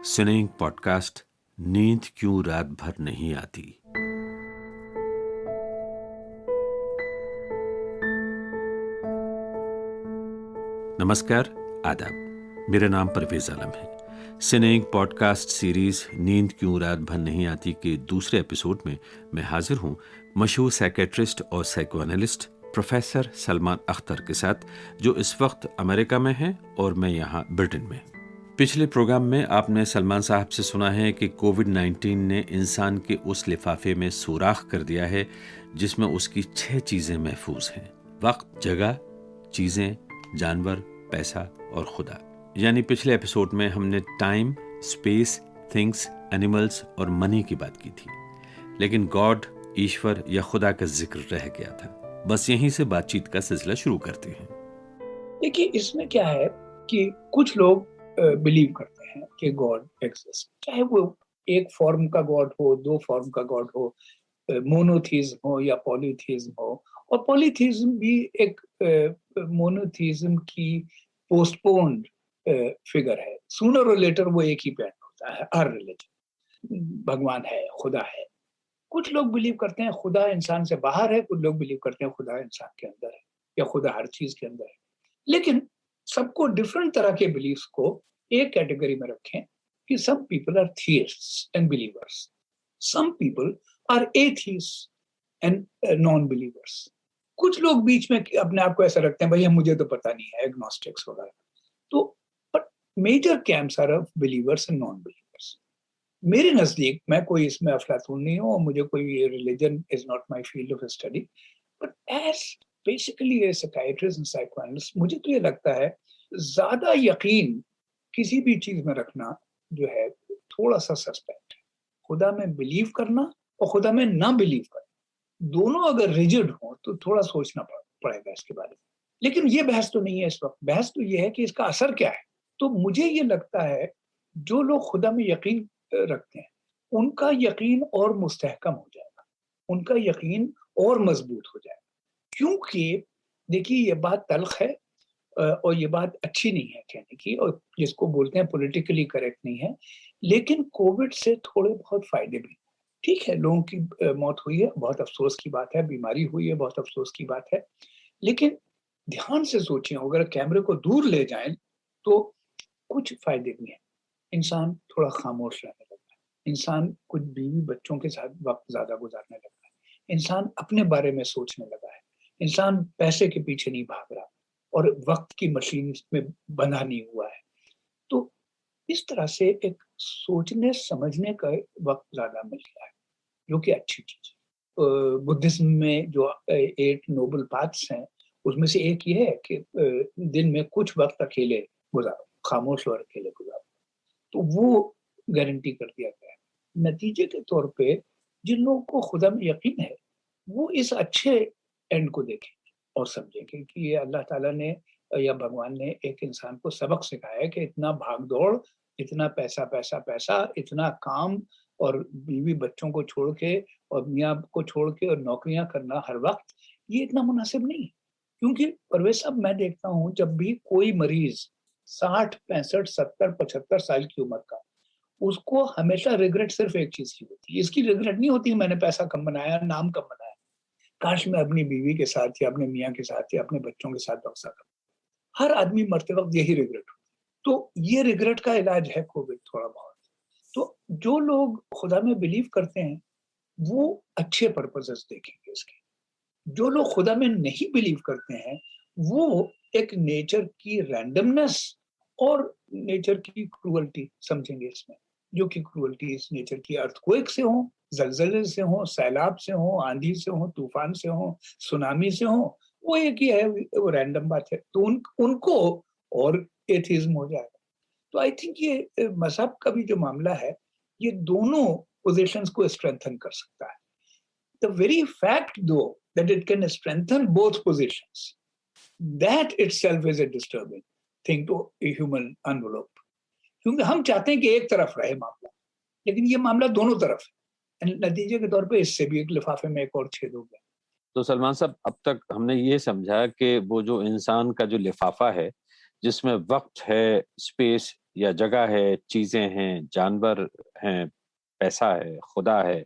सुनें पॉडकास्ट नींद क्यों रात भर नहीं आती। नमस्कार, आदाब। मेरा नाम परवेज आलम है। सिनेंग पॉडकास्ट सीरीज नींद क्यों रात भर नहीं आती के दूसरे एपिसोड में मैं हाजिर हूं मशहूर साइकेट्रिस्ट और साइकोएनालिस्ट प्रोफेसर सलमान अख्तर के साथ, जो इस वक्त अमेरिका में हैं और मैं यहाँ ब्रिटेन में। पिछले प्रोग्राम में आपने सलमान साहब से सुना है कि कोविड-19 ने इंसान के उस लिफाफे में सुराख कर दिया है जिसमें उसकी 6 चीजें महफूज हैं: वक्त, जगह, चीजें, जानवर, पैसा और खुदा। यानी पिछले एपिसोड में हमने टाइम, स्पेस, थिंग्स, एनिमल्स और मनी की बात की थी, लेकिन गॉड, ईश्वर या खुदा का जिक्र रह गया था। बस यहीं से बातचीत का सिलसिला शुरू करते हैं। देखिए, इसमें क्या है कि कुछ लोग बिलीव करते हैं कि गॉड एग्जिस्ट, चाहे वो एक फॉर्म का गॉड हो, दो फॉर्म का गॉड हो, मोनोथीज्म हो या पॉलीथीज्म हो। और पॉलीथीज्म भी एक मोनोथीज्म की पोस्टपोन्ड फिगर है। सूनर और लेटर वो एक ही पे एंड होता है। हर रिलीजन, भगवान है, खुदा है। कुछ लोग बिलीव करते हैं खुदा इंसान से बाहर है, कुछ लोग बिलीव करते हैं खुदा इंसान के अंदर है या खुदा हर चीज के अंदर है। लेकिन सबको डिफरेंट तरह के बिलीफ्स को एक कैटेगरी में रखें कि some people are theists and believers, some people are atheist and non believers. कुछ लोग बीच में अपने आप को ऐसा रखते हैं, भैया मुझे तो पता नहीं है, एग्नोस्टिक्स वगैरह। तो but major camps are of believers and non believers. मेरे नजदीक, मैं कोई इसमें अफलातून नहीं हूँ और मुझे कोई religion is not my field of study, but as basically a psychiatrist and psychoanalyst मुझे तो ये लगता है ज्यादा यकीन किसी भी चीज में रखना जो है थोड़ा सा सस्पेक्ट है। खुदा में बिलीव करना और खुदा में ना बिलीव करना, दोनों अगर रिजिड हो तो थोड़ा सोचना पड़ेगा इसके बारे में। लेकिन ये बहस तो नहीं है इस वक्त। बहस तो ये है कि इसका असर क्या है। तो मुझे ये लगता है जो लोग खुदा में यकीन रखते हैं उनका यकीन और मुस्तहकम हो जाएगा, उनका यकीन और मजबूत हो जाएगा। क्योंकि देखिए, ये बात तल्ख है और ये बात अच्छी नहीं है कहने की, और जिसको बोलते हैं पॉलिटिकली करेक्ट नहीं है। लेकिन कोविड से थोड़े बहुत फायदे भी। ठीक है, लोगों की मौत हुई है, बहुत अफसोस की बात है, बीमारी हुई है, बहुत अफसोस की बात है। लेकिन ध्यान से सोचिए, अगर कैमरे को दूर ले जाएं तो कुछ फायदे भी हैं। इंसान थोड़ा खामोश रहने लगता है, इंसान कुछ बीवी बच्चों के साथ वक्त ज्यादा गुजारने लगता है, इंसान अपने बारे में सोचने लगा है, इंसान पैसे के पीछे नहीं भाग रहा और वक्त की मशीन में बंधा नहीं हुआ है। तो इस तरह से एक सोचने समझने का वक्त ज्यादा मिल गया है, जो कि अच्छी चीज है। बुद्धिज्म में जो 8 नोबल पाथ्स हैं उसमें से एक ये है कि दिन में कुछ वक्त अकेले गुजारो, खामोश और अकेले गुजारो। तो वो गारंटी कर दिया गया है। नतीजे के तौर पे जिन लोगों को खुदा में यकीन है वो इस अच्छे एंड को देखेंगे और समझेंगे कि ये अल्लाह ताला ने या भगवान ने एक इंसान को सबक सिखाया है कि इतना भाग दौड़, इतना पैसा पैसा पैसा, इतना काम और बीवी बच्चों को छोड़ के और मियाँ को छोड़ के और नौकरियां करना हर वक्त, ये इतना मुनासिब नहीं है। क्योंकि परवेज साहब, मैं देखता हूँ जब भी कोई मरीज 60, 65, 70, 75 साल की उम्र का, उसको हमेशा रिग्रेट सिर्फ एक चीज की होती है। इसकी रिग्रेट नहीं होती मैंने पैसा कम बनाया, नाम कम बनाया, काश मैं अपनी बीवी के साथ या अपने मियाँ के साथ या अपने बच्चों के साथ बक्सा करूं। हर आदमी मरते वक्त यही रिग्रेट होती है। तो ये रिग्रेट का इलाज है कोविड थोड़ा बहुत। तो जो लोग खुदा में बिलीव करते हैं वो अच्छे पर्पसेस देखेंगे इसके। जो लोग खुदा में नहीं बिलीव करते हैं वो एक नेचर की रैंडमनेस और नेचर की क्रूअल्टी समझेंगे इसमें, जो कि क्रूअल्टी इस नेचर की अर्थक्वेक से हो, जलजले से हो, सैलाब से हो, आंधी से हो, तूफान से हो, सुनामी से हो, वो एक ही है, वो रैंडम बात है। तो उनको और एथिज्म हो जाएगा। तो आई थिंक ये मजहब का भी जो मामला है ये दोनों पोजिशंस को स्ट्रेंथन कर सकता है। The very fact, though, that it can strengthen both positions, that itself is a disturbing thing to a human envelope. क्योंकि हम चाहते हैं कि एक तरफ रहे मामला, लेकिन ये मामला दोनों तरफ है। नतीजे के तौर पे इससे भी एक लिफाफे में एक और छेद हो गया। तो सलमान साहब, अब तक हमने ये समझा कि वो जो इंसान का जो लिफाफा है, जिसमें वक्त है, स्पेस या जगह है, चीजें हैं, जानवर हैं, पैसा है, खुदा है,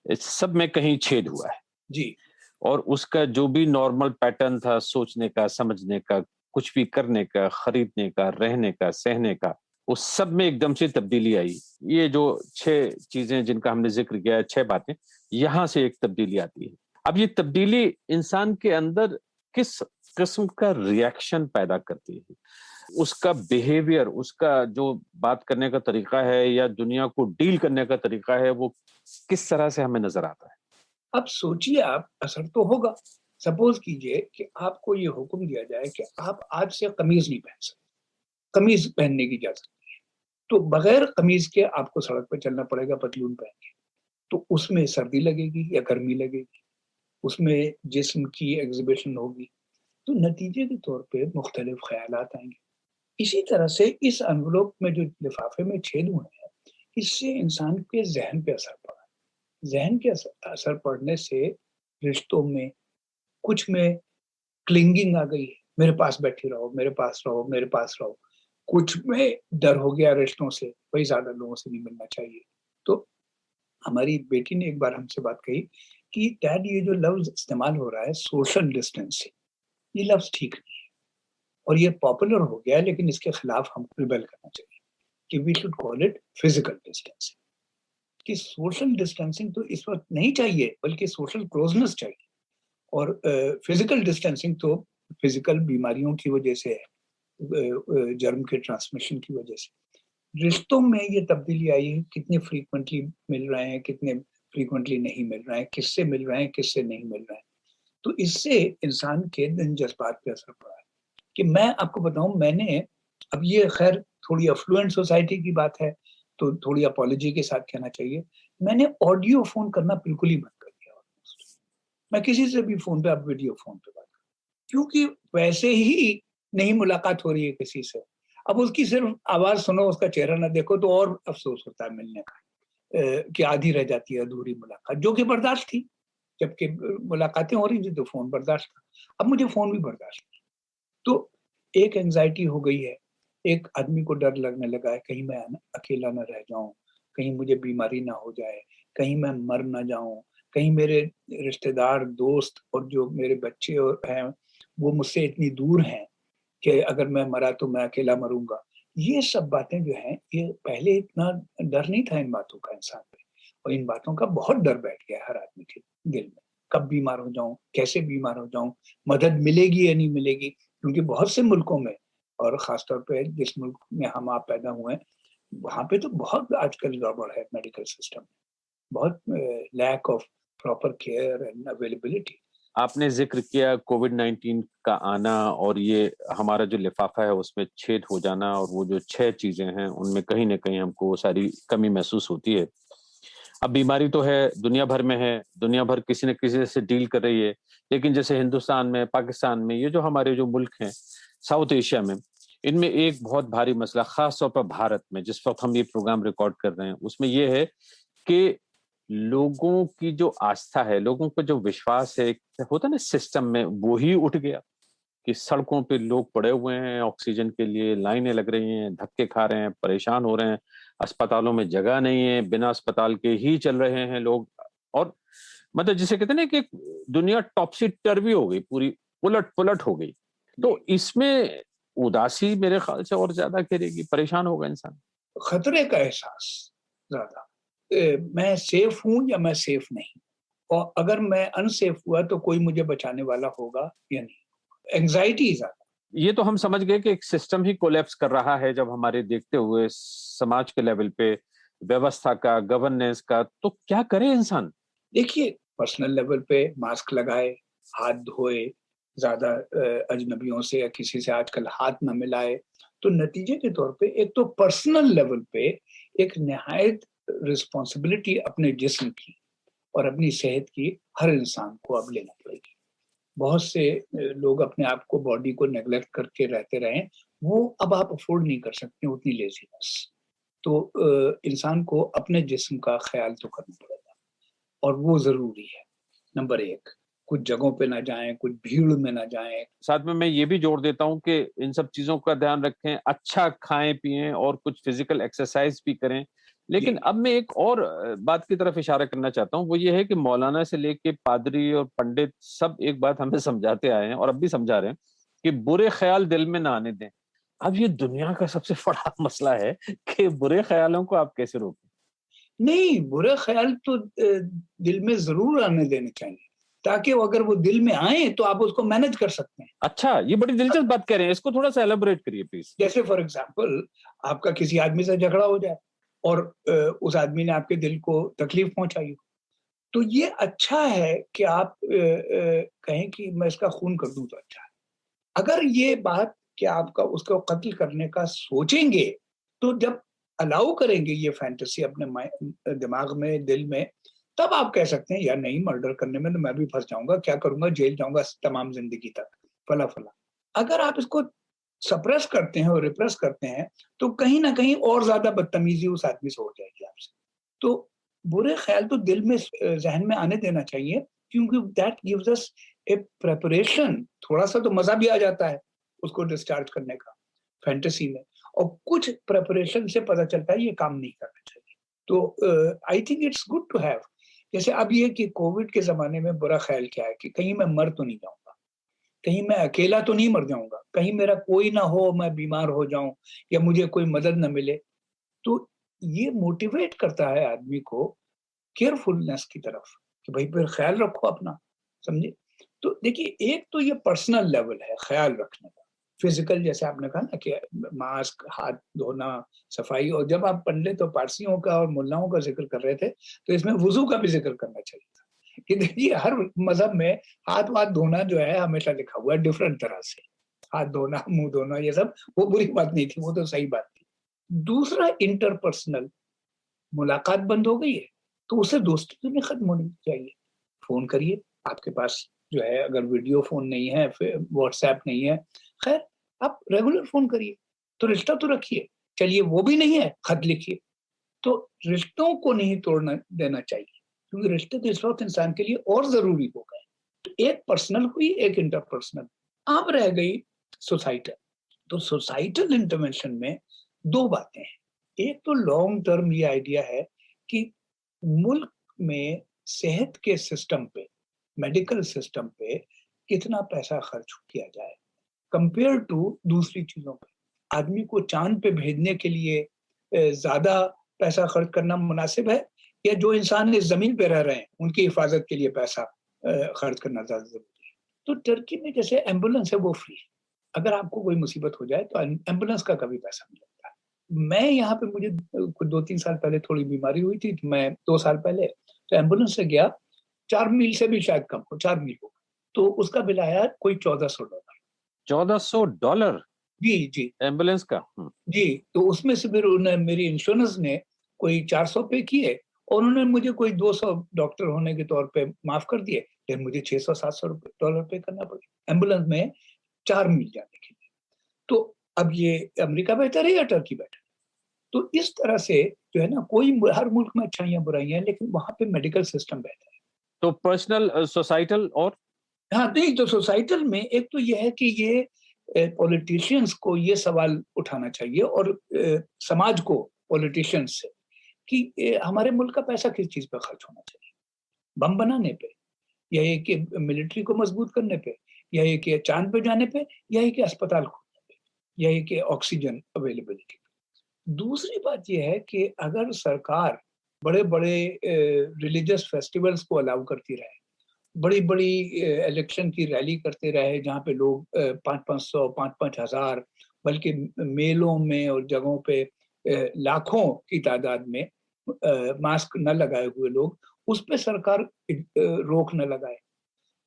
इस सब में कहीं छेद हुआ है। जी। और उसका जो भी नॉर्मल पैटर्न था सोचने का, समझने का, कुछ भी करने का, खरीदने का, रहने का, सहने का, उस सब में एकदम से तब्दीली आई। ये जो 6 चीजें जिनका हमने ज़िक्र किया है, 6 बातें, यहाँ से एक तब्दीली आती है। अब ये तब्दीली इंसान के अंदर किस किस्म का रिएक्शन पैदा करती है? उसका बिहेवियर, उसका जो बात करने का तरीका है या दुनिया को डील करने का तरीका है, वो किस तरह से हमें नज़र आता है? अब सोचिए आप, असर तो होगा। सपोज़ कीजिए कि आपको ये हुक्म दिया जाए कि आप आज से कमीज़ नहीं पहन सकते, कमीज़ पहनने की इजाज़त नहीं है। तो बगैर कमीज़ के आपको सड़क पे चलना पड़ेगा पतलून पहन के। तो उसमें सर्दी लगेगी या गर्मी लगेगी, उसमें जिस्म की एग्ज़िबिशन होगी, तो नतीजे के तौर पे मुख्तलिफ ख़यालात आएँगे। इसी तरह से इस एनवेलप में जो लिफ़ाफ़े में छेद हुए हैं, इससे इंसान के ज़हन पे असर पड़ा है। ज़हन के असर पड़ने से रिश्तों में, कुछ में क्लिंगिंग आ गई है, मेरे पास बैठी रहो, मेरे पास रहो, मेरे पास रहो। कुछ में डर हो गया रिश्तों से, भई ज़्यादा लोगों से नहीं मिलना चाहिए। तो हमारी बेटी ने एक बार हमसे बात कही कि डैड, ये जो लफ्ज़ इस्तेमाल हो रहा है सोशल डिस्टेंसिंग, ये लफ्ज़ ठीक नहीं है और ये पॉपुलर हो गया है, लेकिन इसके खिलाफ हमको रिबेल करना चाहिए कि we should call it physical distancing. कि सोशल डिस्टेंसिंग तो इस वक़्त नहीं चाहिए, बल्कि सोशल क्लोज़नेस चाहिए। और फिजिकल डिस्टेंसिंग तो फिजिकल बीमारियों की वजह से है, जर्म के ट्रांसमिशन की वजह से। रिश्तों में ये तब्दीली आई है, कितने फ्रीक्वेंटली मिल रहे हैं, कितने फ्रीक्वेंटली नहीं मिल रहे हैं, किससे मिल रहे हैं, किससे नहीं मिल रहे हैं। तो इससे इंसान के दिन जज्बात पे असर पड़ा है। कि मैं आपको बताऊं, मैंने, अब ये खैर थोड़ी अफ्लुएंट सोसाइटी की बात है, तो थोड़ी अपॉलॉजी के साथ कहना चाहिए, मैंने ऑडियो फोन करना बिल्कुल ही बंद कर दिया ऑलमोस्ट। मैं किसी से भी फ़ोन पे, अब वीडियो फ़ोन पे बात करूँ, क्योंकि वैसे ही नहीं मुलाकात हो रही है किसी से। अब उसकी सिर्फ़ आवाज़ सुनो, उसका चेहरा ना देखो तो और अफ़सोस होता है मिलने का, कि आधी रह जाती है अधूरी मुलाकात, जो कि बर्दाश्त थी। जबकि मुलाकातें हो रही थी तो फ़ोन बर्दाश्त था। अब मुझे फ़ोन भी बर्दाश्त नहीं। तो एक एंग्ज़ायटी हो गई है, एक आदमी को डर लगने लगा है, कहीं मैं ना अकेला ना रह जाऊँ, कहीं मुझे बीमारी ना हो जाए, कहीं मैं मर ना जाऊँ, कहीं मेरे रिश्तेदार, दोस्त और जो मेरे बच्चे हैं, वो मुझसे इतनी दूर हैं कि अगर मैं मरा तो मैं अकेला मरूँगा। ये सब बातें जो हैं, ये पहले इतना डर नहीं था इन बातों का इंसान पे, और इन बातों का बहुत डर बैठ गया है हर आदमी के दिल में। कब बीमार हो जाऊँ, कैसे बीमार हो जाऊँ, मदद मिलेगी या नहीं मिलेगी? क्योंकि बहुत से मुल्कों में, और ख़ास तौर पे जिस मुल्क में हम आप पैदा हुए हैं, वहाँ पे तो बहुत आजकल गड़बड़ है मेडिकल सिस्टम में। बहुत lack of proper care and availability. आपने ज़िक्र किया कोविड-19 का आना और ये हमारा जो लिफ़ाफ़ा है उसमें छेद हो जाना और वो जो 6 चीज़ें हैं उनमें कहीं न कहीं हमको वो सारी कमी महसूस होती है। अब बीमारी तो है, दुनिया भर में है, दुनिया भर किसी न किसी से डील कर रही है। लेकिन जैसे हिंदुस्तान में, पाकिस्तान में, ये जो हमारे जो मुल्क हैं, साउथ एशिया में, इनमें एक बहुत भारी मसला ख़ास तौर पर भारत में जिस वक़्त हम ये प्रोग्राम रिकॉर्ड कर रहे हैं, उसमें ये है कि लोगों की जो आस्था है, लोगों का जो विश्वास है, होता है ना सिस्टम में, वो ही उठ गया कि सड़कों पे लोग पड़े हुए हैं ऑक्सीजन के लिए, लाइनें लग रही हैं, धक्के खा रहे हैं, परेशान हो रहे हैं, अस्पतालों में जगह नहीं है, बिना अस्पताल के ही चल रहे हैं लोग और मतलब जिसे कहते हैं ना कि दुनिया टॉपसी-टर्वी हो गई, पूरी उलट-पुलट हो गई। तो इसमें उदासी मेरे ख्याल से और ज़्यादा घेरेगी, परेशान होगा इंसान। खतरे का एहसास ज़्यादा, मैं सेफ हूँ या मैं सेफ नहीं, और अगर मैं अनसेफ हुआ तो कोई मुझे बचाने वाला होगा या नहीं। एंग्ज़ायटी ज़्यादा। ये तो हम समझ गए कि एक सिस्टम ही कोलैप्स कर रहा है जब हमारे देखते हुए समाज के लेवल पे व्यवस्था का, गवर्नेंस का, तो क्या करे इंसान? देखिए, पर्सनल लेवल पे मास्क लगाए, हाथ धोए, ज़्यादा अजनबियों से या किसी से आजकल हाथ ना मिलाए। तो नतीजे के तौर पे एक तो पर्सनल लेवल पे एक निहायत रिस्पॉन्सिबिलिटी अपने जिस्म की और अपनी सेहत की हर इंसान को अब लेना पड़ेगी। बहुत से लोग अपने आप को, बॉडी को नेग्लेक्ट करके रहते रहे हैं, वो अब आप अफ़ोर्ड नहीं कर सकते उतनी लेज़ीनेस। तो इंसान को अपने जिस्म का ख़्याल तो करना पड़ेगा। और वो ज़रूरी है, नंबर 1। कुछ जगहों पे ना जाएं, कुछ भीड़ में ना जाएं। साथ में मैं ये भी जोड़ देता हूँ कि इन सब चीजों का ध्यान रखें, अच्छा खाएं पिएं और कुछ फिजिकल एक्सरसाइज भी करें। लेकिन अब मैं एक और बात की तरफ इशारा करना चाहता हूँ, वो ये है कि मौलाना से लेके पादरी और पंडित सब एक बात हमें समझाते आए हैं और अब भी समझा रहे हैं कि बुरे ख्याल दिल में ना आने दें। अब ये दुनिया का सबसे बड़ा मसला है कि बुरे ख्यालों को आप कैसे रोकें। नहीं, बुरे ख्याल तो दिल में जरूर आने देने चाहिए, ताकि अगर वो दिल में आए तो आप उसको मैनेज कर सकते हैं। अच्छा, ये बड़ी दिलचस्प बात कह रहे हैं, इसको थोड़ा सा एलाबोरेट करिए प्लीज। जैसे फॉर एग्जाम्पल, आपका किसी आदमी से झगड़ा हो जाए और उस आदमी ने आपके दिल को तकलीफ पहुंचाई हो, तो ये अच्छा है कि आप कहें कि मैं इसका खून कर दूं तो अच्छा है। अगर ये बात कि आपका उसको कत्ल करने का सोचेंगे, तो जब अलाउ करेंगे ये फैंटेसी अपने दिमाग में, दिल में, तब आप कह सकते हैं यार नहीं, मर्डर करने में तो मैं भी फंस जाऊंगा, क्या करूंगा, जेल जाऊंगा तमाम जिंदगी तक, फला फला। अगर आप इसको सप्रेस करते हैं और रिप्रेस करते हैं, तो कहीं ना कहीं और ज्यादा बदतमीजी उस आदमी से हो जाएगी आपसे। तो बुरे ख्याल तो दिल में, जहन में आने देना चाहिए, क्योंकि that gives us A preparation. थोड़ा सा तो मजा भी आ जाता है उसको डिस्चार्ज करने का फैंटेसी में, और कुछ प्रेपरेशन से पता चलता है ये काम नहीं करना चाहिए। तो I think it's good to have. जैसे अब ये कि कोविड के जमाने में बुरा ख्याल क्या है कि कहीं मैं मर तो नहीं जाऊंगा, कहीं मैं अकेला तो नहीं मर जाऊंगा, कहीं मेरा कोई ना हो, मैं बीमार हो जाऊं या मुझे कोई मदद न मिले। तो ये मोटिवेट करता है आदमी को केयरफुलनेस की तरफ, कि भाई फिर ख्याल रखो अपना, समझे। तो देखिए, एक तो ये पर्सनल लेवल है ख्याल रखने का, फिजिकल, जैसे आपने कहा ना कि मास्क, हाथ धोना, सफाई। और जब आप पंडित और पारसियों का और मुल्लाओं का जिक्र कर रहे थे, तो इसमें वुजू का भी जिक्र करना चाहिए था, कि देखिए हर मजहब में हाथ वाथ धोना जो है हमेशा लिखा हुआ है डिफरेंट तरह से। हाथ धोना, मुंह धोना, ये सब वो बुरी बात नहीं थी, वो तो सही बात थी। दूसरा, इंटरपर्सनल मुलाकात बंद हो गई है, तो उसे दोस्ती तो नहीं खत्म होनी चाहिए। फोन करिए, आपके पास जो है, अगर वीडियो फोन नहीं है, फिर व्हाट्सएप नहीं है, खैर आप रेगुलर फोन करिए, तो रिश्ता तो रखिए। चलिए वो भी नहीं है, खत लिखिए। तो रिश्तों को नहीं तोड़ना देना चाहिए, क्योंकि रिश्ते तो इस वक्त इंसान के लिए और जरूरी हो गए। तो एक पर्सनल हुई, एक इंटरपर्सनल। अब रह गई सोसाइटल। तो सोसाइटल इंटरवेंशन में दो बातें हैं। एक तो लॉन्ग टर्म ये आइडिया है कि मुल्क में सेहत के सिस्टम पे, मेडिकल सिस्टम पे कितना पैसा खर्च किया जाए कंपेयर टू दूसरी चीजों पे। आदमी को चांद पे भेजने के लिए ज्यादा पैसा खर्च करना मुनासिब है, या जो इंसान इस जमीन पे रह रहे हैं उनकी हिफाजत के लिए पैसा खर्च करना ज्यादा जरूरी है। तो टर्की में जैसे एम्बुलेंस है वो फ्री है, अगर आपको कोई मुसीबत हो जाए तो एम्बुलेंस का कभी पैसा नहीं लगता है। मैं यहाँ पे, मुझे कुछ 2-3 साल पहले थोड़ी बीमारी हुई थी, तो मैं 2 साल पहले तो एम्बुलेंस से गया, 4 मील से भी शायद कम हो, 4 मील हो, तो उसका बिल आया कोई $1400। $1400 जी जी एम्बुलेंस का? जी। तो उसमें से फिर मेरी इंश्योरेंस ने कोई 400 पे किए, और उन्होंने मुझे कोई 200 डॉक्टर होने के तौर पे माफ कर दिए, फिर मुझे $600-700 पे करना पड़ा एम्बुलेंस में 4 मील जाने के लिए। तो अब ये अमेरिका बेहतर है या टर्की बेहतर? तो इस तरह से जो है ना, कोई हर मुल्क में अच्छाइयां बुराइयां हैं, लेकिन वहां पे मेडिकल सिस्टम बेहतर है। तो पर्सनल, सोसाइटल और हाँ, नहीं तो सोसाइटल में एक तो ये है कि ये पॉलिटिशियंस को ये सवाल उठाना चाहिए, और समाज को पॉलिटिशियंस से, कि हमारे मुल्क का पैसा किस चीज पे खर्च होना चाहिए। बम बनाने पे, या ये कि मिलिट्री को मजबूत करने पे, या ये कि चांद पे जाने पे, या ये कि अस्पताल खोलने पे, या ये कि ऑक्सीजन अवेलेबिलिटी पे। दूसरी बात ये है कि अगर सरकार बड़े बड़े रिलीजियस फेस्टिवल्स को अलाउ करती रहे, बड़ी बड़ी इलेक्शन की रैली करते रहे, जहाँ पे लोग 500-500, 5-5 हज़ार, बल्कि मेलों में और जगहों पे लाखों की तादाद में मास्क न लगाए हुए लोग, उस पे सरकार रोक न लगाए,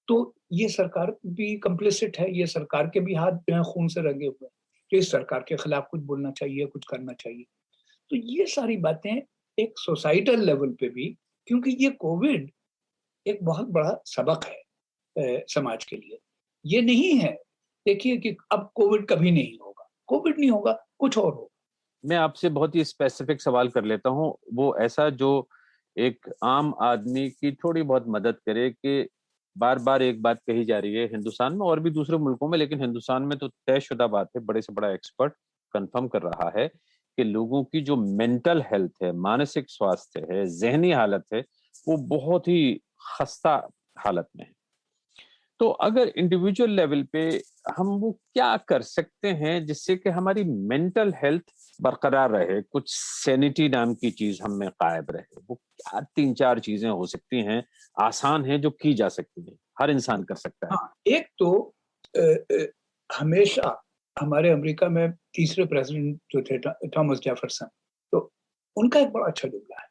तो ये सरकार भी कंप्लिसिट है, ये सरकार के भी हाथ जो है खून से रंगे हुए हैं। तो इस सरकार के खिलाफ कुछ बोलना चाहिए, कुछ करना चाहिए। तो ये सारी बातें एक सोसाइटल लेवल पे भी, क्योंकि ये कोविड एक बहुत बड़ा सबक है समाज के लिए। ये नहीं है, देखिए कि अब कोविड कभी नहीं होगा, कोविड नहीं होगा, कुछ और होगा। मैं आपसे बहुत ही स्पेसिफिक सवाल कर लेता हूँ, वो ऐसा जो एक आम आदमी की थोड़ी बहुत मदद करे कि बार बार एक बात कही जा रही है हिंदुस्तान में और भी दूसरे मुल्कों में, लेकिन हिंदुस्तान में तो तयशुदा बात है, बड़े से बड़ा एक्सपर्ट कंफर्म कर रहा है कि लोगों की जो मेंटल हेल्थ है, मानसिक स्वास्थ्य है, जहनी हालत है, वो बहुत ही खस्ता हालत में है। तो अगर इंडिविजुअल लेवल पे हम वो क्या कर सकते हैं जिससे कि हमारी मेंटल हेल्थ बरकरार रहे, कुछ सैनिटी नाम की चीज हम में कायम रहे, वो क्या 3-4 चीजें हो सकती हैं, आसान है, जो की जा सकती हैं, हर इंसान कर सकता है? हाँ, एक तो अ, हमेशा हमारे अमेरिका में तीसरे प्रेसिडेंट जो थे थॉमस जेफरसन, तो उनका एक बड़ा अच्छा जुमला है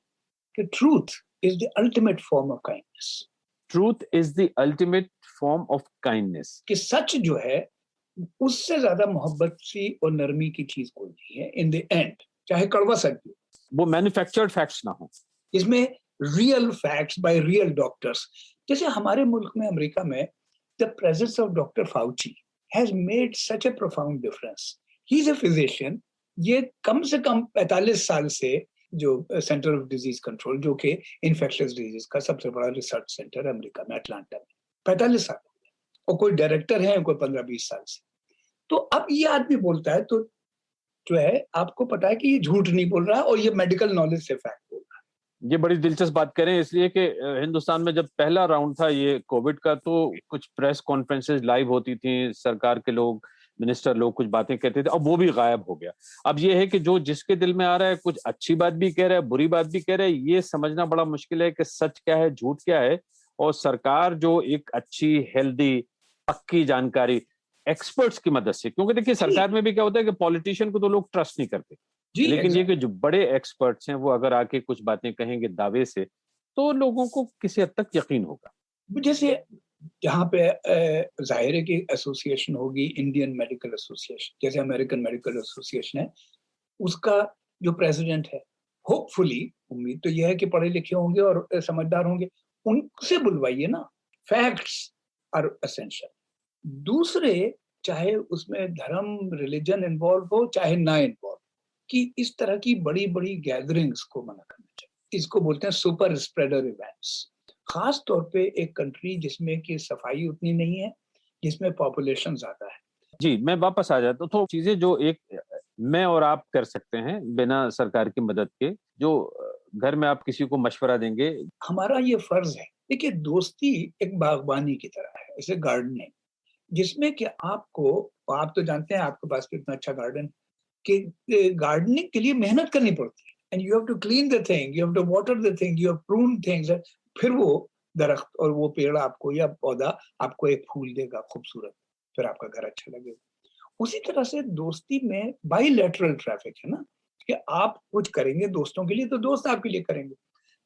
कि truth is the ultimate form of kindness. Truth is the ultimate form of kindness. कि सच जो है उससे ज्यादा मोहब्बत सी और नरमी की चीज कोई नहीं है इन द एंड, चाहे कड़वा सच भी। वो मैन्युफैक्चर्ड फैक्ट्स ना हो। इसमें real facts by real doctors. जैसे हमारे मुल्क में अमेरिका में the presence of doctor Fauci has made such A profound difference. He is a physician. ये कम से कम 45 साल से जो सेंटर ऑफ डिजीज कंट्रोल, जो कि इन्फेक्शियस डिजीज का सबसे बड़ा रिसर्च सेंटर है अमेरिका में, अटलांटा में, 45 साल, और कोई डायरेक्टर है कोई 15-20 साल से। तो अब ये आदमी बोलता है तो जो है आपको पता है कि ये झूठ नहीं बोल रहा है और ये मेडिकल नॉलेज से फैक्ट बोल रहा है। ये बड़ी दिलचस्प बात करें, इसलिए कि हिंदुस्तान में जब पहला राउंड था ये कोविड का, तो कुछ प्रेस कॉन्फ्रेंसेस लाइव होती थी, सरकार के लोग, मिनिस्टर लोग कुछ बातें कहते थे, अब वो भी गायब हो गया। अब ये है कि जो जिसके दिल में आ रहा है, कुछ अच्छी बात भी कह रहा है, बुरी बात भी कह रहा है, ये समझना बड़ा मुश्किल है कि सच क्या है, झूठ क्या है। और सरकार जो एक अच्छी, हेल्दी, पक्की जानकारी एक्सपर्ट्स की मदद से, क्योंकि देखिए सरकार में भी क्या होता है कि पॉलिटिशियन को तो लोग ट्रस्ट नहीं करते, जी लेकिन ये कि एग्जैक्ट। जो बड़े एक्सपर्ट्स हैं वो अगर आके कुछ बातें कहेंगे दावे से, तो लोगों को किसी हद तक यकीन होगा। जैसे यहाँ पे जाहिर है कि एसोसिएशन होगी, इंडियन मेडिकल एसोसिएशन, जैसे अमेरिकन मेडिकल एसोसिएशन है, उसका जो प्रेसिडेंट है, होपफुली उम्मीद तो यह है कि पढ़े लिखे होंगे और समझदार होंगे, उनसे बुलवाइए ना। Facts are essential. दूसरे, चाहे उसमें धर्म रिलीजन इन्वॉल्व हो चाहे ना इन्वॉल्व, कि इस तरह की बड़ी बड़ी गैदरिंग्स को मना करना चाहिए। इसको बोलते हैं सुपर स्प्रेडर इवेंट्स। खास तौर पे एक कंट्री जिसमें कि सफाई उतनी नहीं है, जिसमें पॉपुलेशन ज्यादा है। जी, मैं वापस आ जाता हूँ, तो चीजें जो एक मैं और आप कर सकते हैं बिना सरकार की मदद के, जो घर में आप किसी को मशवरा देंगे। हमारा ये फर्ज है। देखिए, दोस्ती एक बागबानी की तरह है, इसे गार्डनिंग, जिसमें कि आपको, आप तो जानते हैं आपके पास कितना अच्छा गार्डन, कि गार्डनिंग के लिए मेहनत करनी पड़ती है, and you have to clean the thing, you have to water the thing, you have prune things, फिर वो दरख्त और वो पेड़ आपको या पौधा आपको एक फूल देगा खूबसूरत, फिर आपका घर अच्छा लगेगा। उसी तरह से दोस्ती में बाइलैटरल ट्रैफिक है ना, कि आप कुछ करेंगे दोस्तों के लिए तो दोस्त आपके लिए करेंगे।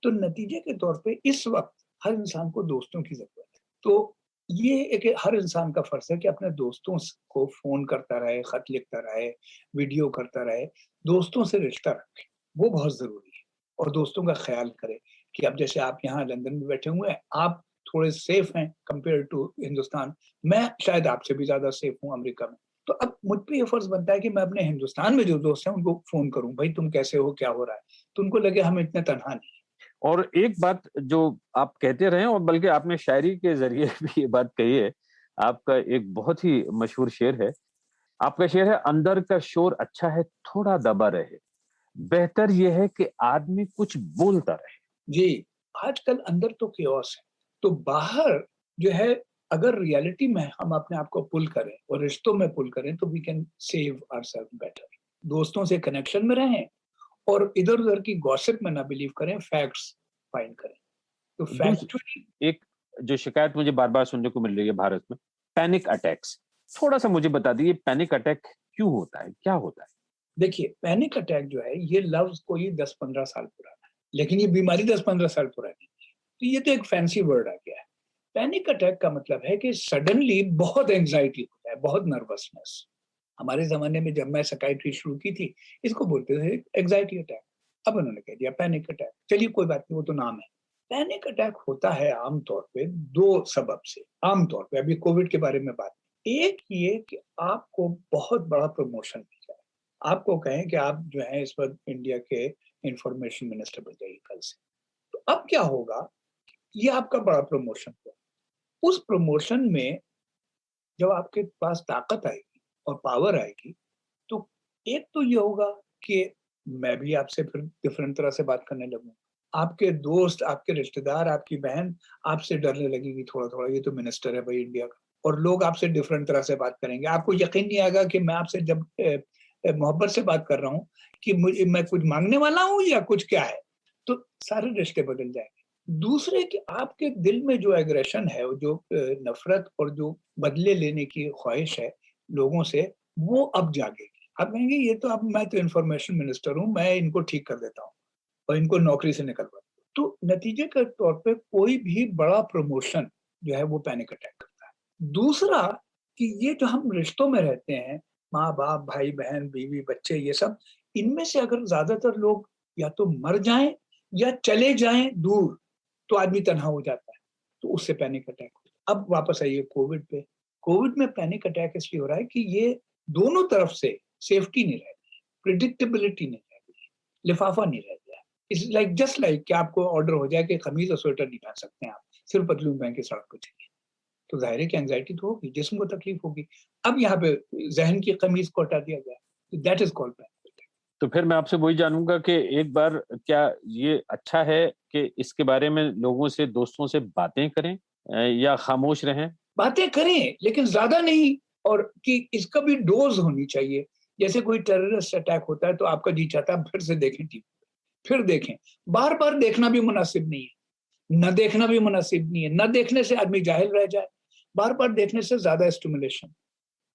तो नतीजे के तौर पे इस वक्त हर इंसान को दोस्तों की जरूरत है। तो ये एक हर इंसान का फर्ज है कि अपने दोस्तों को फोन करता रहे, खत लिखता रहे, वीडियो करता रहे, दोस्तों से रिश्ता रखे, वो बहुत जरूरी है। और दोस्तों का ख्याल करे कि अब जैसे आप यहाँ लंदन में बैठे हुए हैं, आप थोड़े सेफ हैं कंपेयर टू हिंदुस्तान। मैं शायद आपसे भी ज्यादा सेफ हूँ अमेरिका में। तो अब मुझ पे ये फर्ज बनता है कि मैं अपने हिंदुस्तान में जो दोस्त हैं उनको फोन करूं, भाई तुम कैसे हो, क्या हो रहा है, तो उनको लगे हम इतने तनहा नहीं। और एक बात जो आप कहते रहे, और बल्कि आपने शायरी के जरिए भी ये बात कही है, आपका एक बहुत ही मशहूर शेर है, आपका शेर है, अंदर का शोर अच्छा है थोड़ा दबा रहे, बेहतर यह है कि आदमी कुछ बोलता रहे। जी, आजकल अंदर तो केओस है, तो बाहर जो है, अगर रियलिटी में हम अपने आप को पुल करें और रिश्तों में पुल करें तो we can save ourselves better. दोस्तों से कनेक्शन में रहें और इधर-उधर की गॉसिप में ना बिलीव करें, फैक्ट्स फाइंड करें। तो दूस फैक्चुअली एक जो शिकायत मुझे बार-बार सुनने को मिल रही है भारत में, पैनिक अटैक्स। थोड़ा-सा मुझे बता दीजिए पैनिक अटैक क्यों होता है? क्या होता है? देखिए, पैनिक अटैक जो है ये लफ्ज़ कोई 10-15 साल पुराना है, लेकिन ये बीमारी 10-15 साल पुरानी नहीं है। तो ये तो एक फैंसी वर्ड आ गया है। पैनिक अटैक का मतलब है कि सडनली बहुत एंग्जायटी होता है, बहुत नर्वसनेस। हमारे ज़माने में जब मैं साइकियाट्री शुरू की थी, इसको बोलते थे एंग्जायटी अटैक। अब उन्होंने कह दिया पैनिक अटैक। चलिए कोई बात नहीं, वो तो नाम है। पैनिक अटैक होता है आम तौर पे 2 सबब से, आम तौर पे, अभी कोविड के बारे में बात। एक ये कि आपको बहुत बड़ा प्रमोशन मिल जाए। आपको कहें कि आप जो हैं इस वक़्त इंडिया के इन्फॉर्मेशन मिनिस्टर बन जाइए कल से। तो अब क्या होगा, ये आपका बड़ा प्रमोशन हुआ। उस प्रमोशन में जब आपके पास ताकत आएगी और पावर आएगी, तो एक तो ये होगा कि मैं भी आपसे फिर डिफरेंट तरह से बात करने लगूँ। आपके दोस्त, आपके रिश्तेदार, आपकी बहन आपसे डरने लगेगी थोड़ा-थोड़ा, ये तो मिनिस्टर है भाई इंडिया का, और लोग आपसे डिफरेंट तरह से बात करेंगे। आपको यकीन नहीं आएगा कि मैं आपसे जब मोहब्बत से बात कर रहा हूँ कि मैं कुछ माँगने वाला हूँ या कुछ क्या है? तो सारे रिश्ते बदल जाएँगे। दूसरे कि आपके दिल में जो एग्रेशन है, जो नफ़रत और जो बदले लेने की ख़्वाहिश है लोगों से, वो अब जागेगी। आप कहेंगे ये तो अब मैं तो इन्फॉर्मेशन मिनिस्टर हूँ, मैं इनको ठीक कर देता हूँ और इनको नौकरी से निकलवा दूँ। तो नतीजे के तौर पे कोई भी बड़ा प्रमोशन जो है वो पैनिक अटैक करता है। दूसरा कि ये जो हम रिश्तों में रहते हैं, माँ-बाप, भाई-बहन, बीवी-बच्चे, ये सब, इनमें से अगर ज़्यादातर लोग या तो मर जाएँ या चले जाएँ दूर, तो आदमी तन्हा हो जाता है, तो उससे पैनिक अटैक होता है। अब वापस आइए कोविड पे। कोविड में पैनिक अटैक इसलिए हो रहा है कि ये दोनों तरफ से सेफ्टी नहीं रह गई, प्रेडिक्टेबिलिटी नहीं रह गई, लिफाफा नहीं रह गया। इट्स लाइक जस्ट लाइक कि आपको ऑर्डर हो जाए कि कमीज और स्वेटर नहीं पहन सकते हैं आप, सिर्फ पतलून पहन के सड़क पे चलिए। तो ज़ाहिर है कि एंग्जायटी तो होगी, जिस्म को तकलीफ होगी। अब यहाँ पे ज़हन की कमीज को हटा दिया गया। That is called panic attack. तो फिर मैं आपसे वही जानूँगा कि एक बार क्या ये अच्छा है कि इसके बारे में लोगों से, दोस्तों से बातें करें या खामोश रहें? बातें करें, लेकिन ज़्यादा नहीं, और कि इसका भी डोज़ होनी चाहिए। जैसे कोई टेररिस्ट अटैक होता है तो आपका जी चाहता है फिर से देखें टीवी, फिर देखें। बार-बार देखना भी मुनासिब नहीं है, ना देखना भी मुनासिब नहीं है, ना देखने से आदमी जाहिल रह जाए, बार-बार देखने से ज़्यादा स्टिमुलेशन।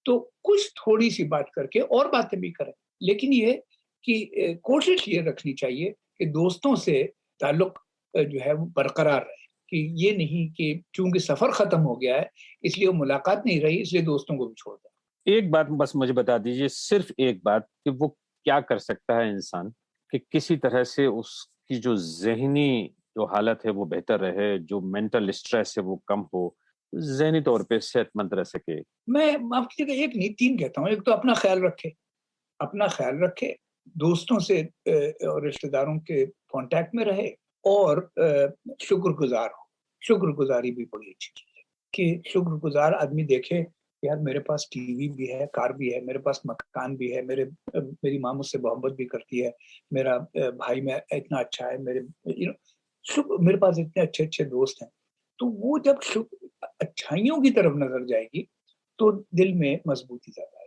तो कुछ थोड़ी-सी बात करके और बातें भी करें, लेकिन ये कि कोशिश ये रखनी चाहिए कि दोस्तों से ताल्लुक जो है वो बरकरार रहे, कि ये नहीं कि चूँकि सफ़र ख़त्म हो गया है, इसलिए वो मुलाकात नहीं रही, इसलिए दोस्तों को भी छोड़ दें। एक बात बस मुझे बता दीजिए, सिर्फ़ एक बात, कि वो क्या कर सकता है इंसान कि किसी तरह से उसकी जो ज़हनी जो हालत है वो बेहतर रहे, जो मेंटल स्ट्रेस है वो कम हो, ज़हनी तौर पे सेहतमंद रह सके? मैं माफ़ कीजिएगा, एक नहीं 3 कहता हूँ। एक तो अपना ख़्याल रखे, दोस्तों से और रिश्तेदारों के कॉन्टैक्ट में रहे, और शुक्रगुज़ार हो। शुक्रगुज़ारी भी बड़ी अच्छी चीज़ है कि शुक्रगुज़ार आदमी देखे, यार मेरे पास टीवी भी है, कार भी है, मेरे पास मकान भी है, मेरी माँ मुझसे मोहब्बत भी करती है, मेरा भाई में इतना अच्छा है, मेरे यू नो मेरे पास इतने अच्छे-अच्छे दोस्त हैं। तो वो जब अच्छाइयों की तरफ नज़र जाएगी, तो दिल में मज़बूती ज़्यादा आएगी।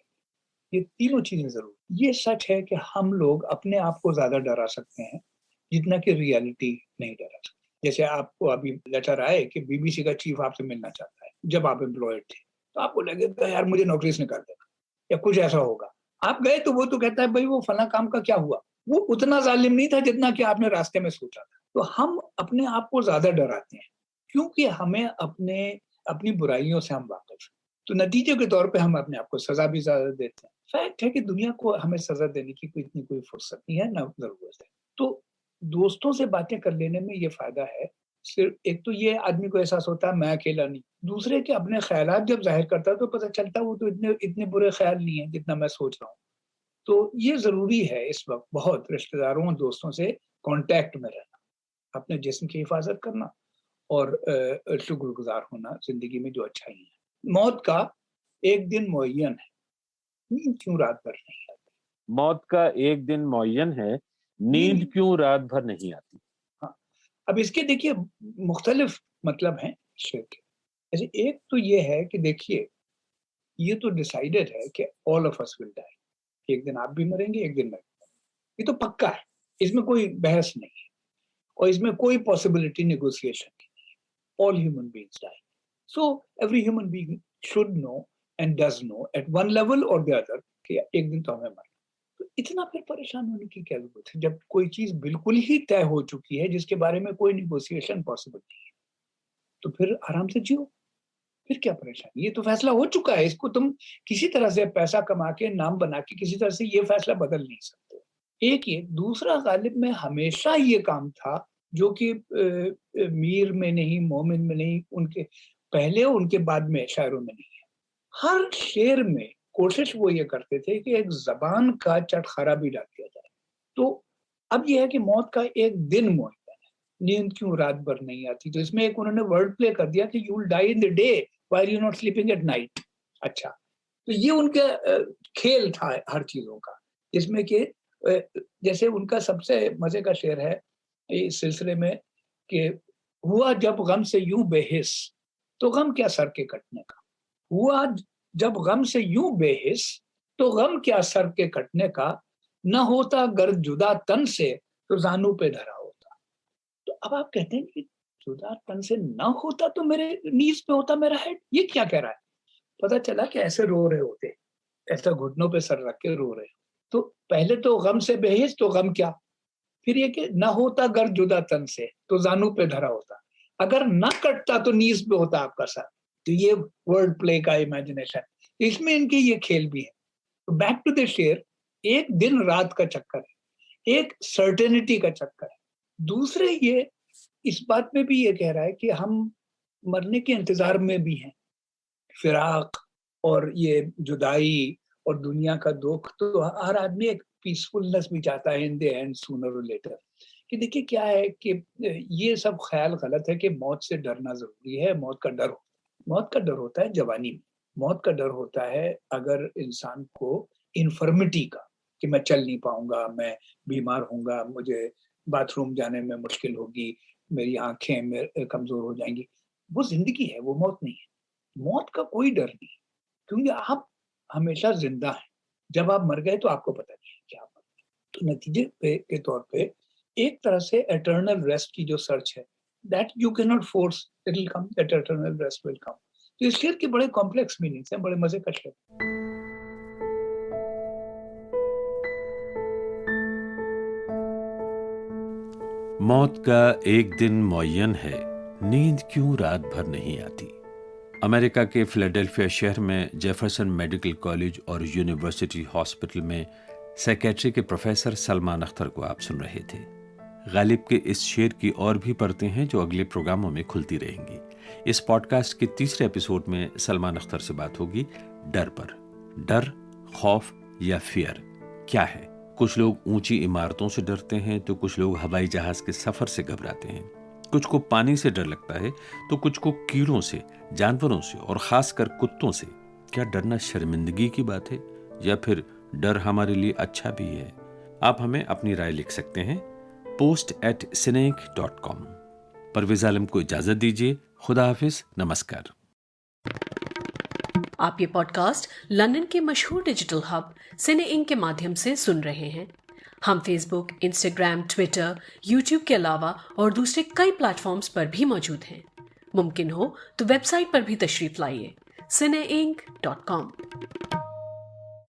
ये तीनों चीज़ें ज़रूरी। ये सच है कि हम लोग अपने आप को ज़्यादा डरा सकते हैं, जितना कि रियलिटी नहीं डरा सकते। जैसे आपको अभी लेटर आए कि बीबीसी का चीफ आपसे मिलना चाहता है, जब आप एम्प्लॉयड थे, तो आपको लगेगा यार मुझे नौकरी से निकाल देना या कुछ ऐसा होगा। आप गए तो वो तो कहता है, भई वो फलाँ काम का क्या हुआ? वो उतना ज़ालिम नहीं था जितना कि आपने रास्ते में सोचा था। तो हम अपने आप को ज़्यादा डराते हैं, क्योंकि हमें अपनी बुराइयों से हम वाकिफ़ हैं। तो नतीजे के तौर पे हम अपने आप को सज़ा भी ज़्यादा देते हैं। फैक्ट है कि दुनिया को हमें सज़ा देने की कोई फुर्सत नहीं है, ना ज़रूरत है। तो दोस्तों से बातें कर लेने में ये फ़ायदा है। सिर्फ़ एक तो ये आदमी को एहसास होता है मैं अकेला नहीं। दूसरे कि अपने ख़यालात जब ज़ाहिर करता है तो पता चलता है वो तो इतने बुरे ख़्याल नहीं है जितना मैं सोच रहा हूँ। तो ये ज़रूरी है इस वक़्त बहुत, रिश्तेदारों और दोस्तों से कॉन्टैक्ट में रहना, अपने जिस्म की हिफ़ाज़त करना और शुक्रगुज़ार होना ज़िंदगी में जो अच्छाई है। मौत का एक दिन मुअय्यन है, नींद क्यों रात भर नहीं आती? मौत का एक दिन मुअय्यन है, नींद नींद क्यों रात भर नहीं आती? हाँ, अब इसके देखिए मुख्तलिफ मतलब हैं शेर के। जैसे एक तो ये है कि देखिए, ये तो डिसाइडेड है कि all of us will die. एक दिन आप भी मरेंगे, एक दिन मैं भी मरूँगा। ये तो पक्का है, इसमें कोई बहस नहीं है और इसमें कोई पॉसिबिलिटी नेगोशिएशन की नहीं है। All human beings die. So every human being should know and does know at one level or the other कि एक दिन तो हमें मरना है। तो इतना फिर परेशान होने की क्या ज़रूरत है, जब कोई चीज़ बिल्कुल ही तय हो चुकी है, जिसके बारे में कोई नेगोशिएशन पॉसिबल नहीं है, तो फिर आराम से जियो, फिर क्या परेशानी? ये तो फैसला हो चुका है, इसको तुम किसी तरह से पैसा कमा के, नाम बना के किसी तरह से ये फैसला बदल नहीं सकते। एक ये, दूसरा गालिब में हमेशा ये काम था जो कि मीर में नहीं, मोमिन में नहीं, उनके पहले और उनके बाद में शायरों में नहीं है। हर शेर में कोशिश वो ये करते थे कि एक ज़बान का चटखारा भी डाल दिया जाए। तो अब ये है कि मौत का एक दिन मुअय्यन है, नींद क्यों रात भर नहीं आती? तो इसमें एक उन्होंने वर्ड प्ले कर दिया कि you will die in the day while you not sleeping at night. अच्छा, तो ये उनका खेल था हर चीजों का, इसमें कि जैसे उनका सबसे मजे का शेर है इस सिलसिले में कि हुआ जब गम से यूं बेहिस तो गम क्या सर के कटने का, हुआ जब गम से यूं बेहिस तो गम क्या सर के कटने का, न होता गर जुदा तन से तो जानू पे धरा होता। तो अब आप कहते हैं कि जुदा तन से न होता तो मेरे नीज पे होता मेरा हेड, ये क्या कह रहा है? पता चला कि ऐसे रो रहे होते, ऐसा घुटनों पे सर रख के रो रहे। तो पहले तो गम से बेहिस तो गम क्या, फिर ये कि न होता गर जुदा तन से तो जानू पे धरा होता, अगर न कटता तो नीज पे होता आपका सर। तो ये वर्ड प्ले का इमेजिनेशन, इसमें इनके ये खेल भी है। तो बैक टू द शेर, एक दिन रात का चक्कर है, एक सर्टेनिटी का चक्कर है, दूसरे ये इस बात में भी ये कह रहा है कि हम मरने के इंतजार में भी हैं, फिराक और ये जुदाई और दुनिया का दुख, तो हर आदमी एक पीसफुलनेस भी चाहता है इन द एंड सूनर और लेटर। कि देखिए क्या है कि ये सब ख्याल गलत है कि मौत से डरना जरूरी है। मौत का डर, मौत का डर होता है जवानी में, मौत का डर होता है अगर इंसान को इन्फर्मिटी का, कि मैं चल नहीं पाऊंगा, मैं बीमार होऊंगा, मुझे बाथरूम जाने में मुश्किल होगी, मेरी आंखें कमजोर हो जाएंगी। वो जिंदगी है, वो मौत नहीं है। मौत का कोई डर नहीं, क्योंकि आप हमेशा जिंदा हैं। जब आप मर गए तो आपको पता नहीं है कि आप मर गए। तो नतीजे के तौर पे एक तरह से एटर्नल रेस्ट की जो सर्च है, that you can not force, it will come, that eternal rest will come. तो इस शेर के बड़े कॉम्प्लेक्स मीनिंग्स हैं, बड़े मजे का शेर। मौत का एक दिन मुअय्यन है, नींद क्यों रात भर नहीं आती। अमेरिका के फिलाडेल्फिया शहर में जेफरसन मेडिकल कॉलेज और यूनिवर्सिटी हॉस्पिटल में साइकेट्री के प्रोफेसर सलमान अख्तर को आप सुन रहे थे। गालिब के इस शेर की और भी परतें हैं जो अगले प्रोग्रामों में खुलती रहेंगी। इस पॉडकास्ट के तीसरे एपिसोड में सलमान अख्तर से बात होगी डर पर। डर, खौफ या फियर क्या है? कुछ लोग ऊंची इमारतों से डरते हैं तो कुछ लोग हवाई जहाज के सफर से घबराते हैं। कुछ को पानी से डर लगता है तो कुछ को कीड़ों से, जानवरों से और खासकर कुत्तों से। क्या डरना शर्मिंदगी की बात है या फिर डर हमारे लिए अच्छा भी है? आप हमें अपनी राय लिख सकते हैं post@cineink.com। परवेज आलम को इजाजत दीजिए। खुदा हाफिज, नमस्कार। आप ये पॉडकास्ट लंदन के मशहूर डिजिटल हब सिने इंक के माध्यम से सुन रहे हैं। हम फेसबुक, इंस्टाग्राम, ट्विटर, यूट्यूब के अलावा और दूसरे कई प्लेटफॉर्म्स पर भी मौजूद हैं। मुमकिन हो तो वेबसाइट पर भी तशरीफ लाइए cineink.com।